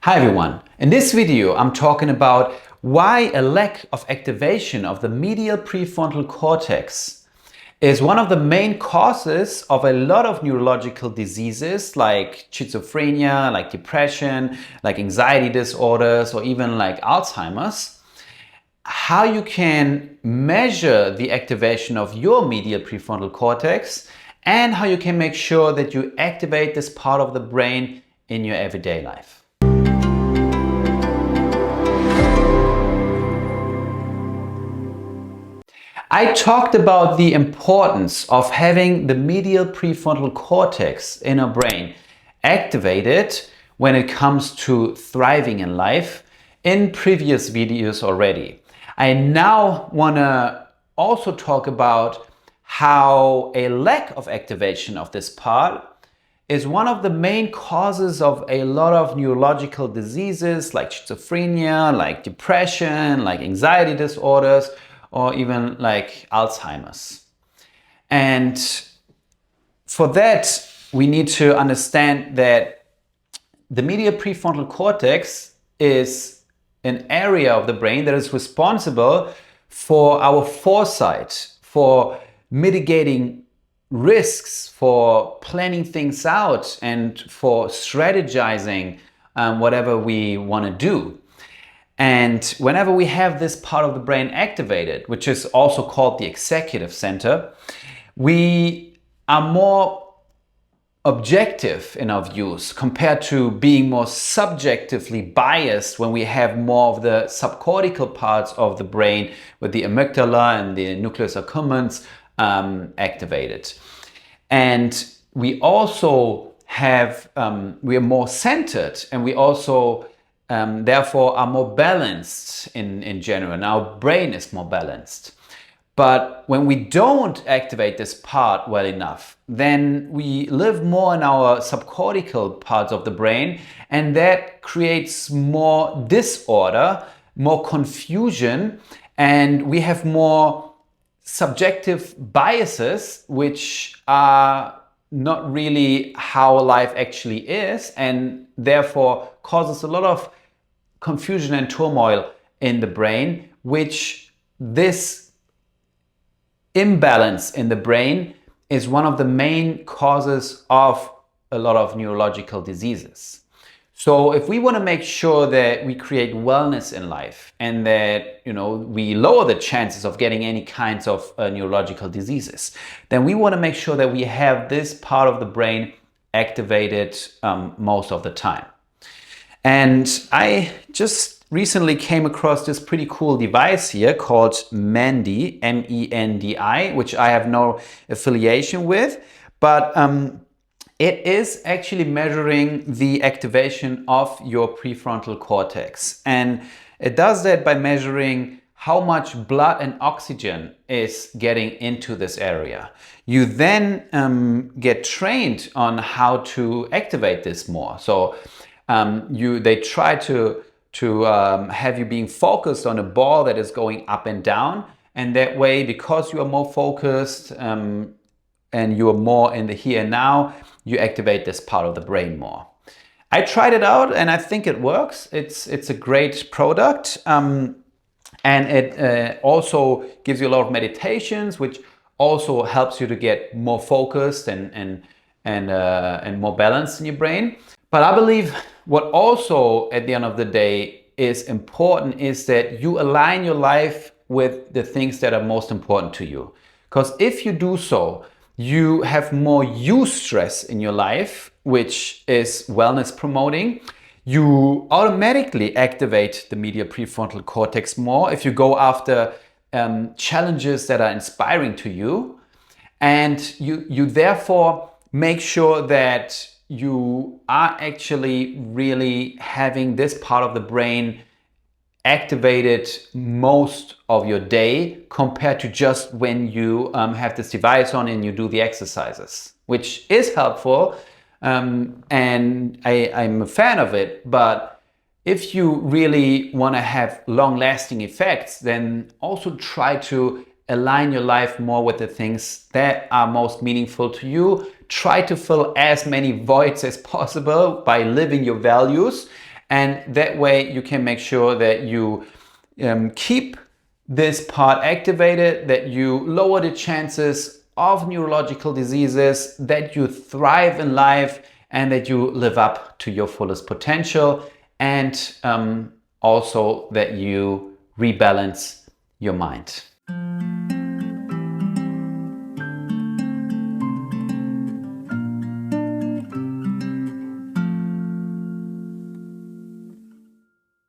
Hi everyone, in this video I'm talking about why a lack of activation of the medial prefrontal cortex is one of the main causes of a lot of neurological diseases like schizophrenia, like depression, like anxiety disorders, or even like Alzheimer's. How you can measure the activation of your medial prefrontal cortex and how you can make sure that you activate this part of the brain in your everyday life. I talked about the importance of having the medial prefrontal cortex in our brain activated when it comes to thriving in life in previous videos already. I now want to also talk about how a lack of activation of this part is one of the main causes of a lot of neurological diseases like schizophrenia, like depression, like anxiety disorders, or even like Alzheimer's. And for that, we need to understand that the medial prefrontal cortex is an area of the brain that is responsible for our foresight, for mitigating risks, for planning things out, and for strategizing whatever we want to do. And whenever we have this part of the brain activated, which is also called the executive center, we are more objective in our views compared to being more subjectively biased when we have more of the subcortical parts of the brain with the amygdala and the nucleus accumbens activated. And we also have, we are more centered, and we also therefore are more balanced in general. And our brain is more balanced. But when we don't activate this part well enough, then we live more in our subcortical parts of the brain, and that creates more disorder, more confusion, and we have more subjective biases, which are not really how life actually is, and therefore causes a lot of confusion and turmoil in the brain, which this imbalance in the brain is one of the main causes of a lot of neurological diseases. So if we want to make sure that we create wellness in life and that, we lower the chances of getting any kinds of neurological diseases, then we want to make sure that we have this part of the brain activated most of the time. And I just recently came across this pretty cool device here called MENDI, M-E-N-D-I, which I have no affiliation with, but it is actually measuring the activation of your prefrontal cortex. And it does that by measuring how much blood and oxygen is getting into this area. You then get trained on how to activate this more. So they try to have you being focused on a ball that is going up and down. And that way, because you are more focused and you are more in the here and now, you activate this part of the brain more. I tried it out and I think it works. It's a great product. And it also gives you a lot of meditations, which also helps you to get more focused and more balanced in your brain. But I believe what also at the end of the day is important is that you align your life with the things that are most important to you. Because if you do so, you have more eustress in your life, which is wellness promoting. You automatically activate the medial prefrontal cortex more if you go after challenges that are inspiring to you. And you therefore make sure that you are actually really having this part of the brain activated most of your day compared to just when you have this device on and you do the exercises, which is helpful. And I'm a fan of it, but if you really want to have long-lasting effects, then also try to align your life more with the things that are most meaningful to you. Try to fill as many voids as possible by living your values And that way you can make sure that you keep this part activated, that you lower the chances of neurological diseases, that you thrive in life, and that you live up to your fullest potential, and also that you rebalance your mind.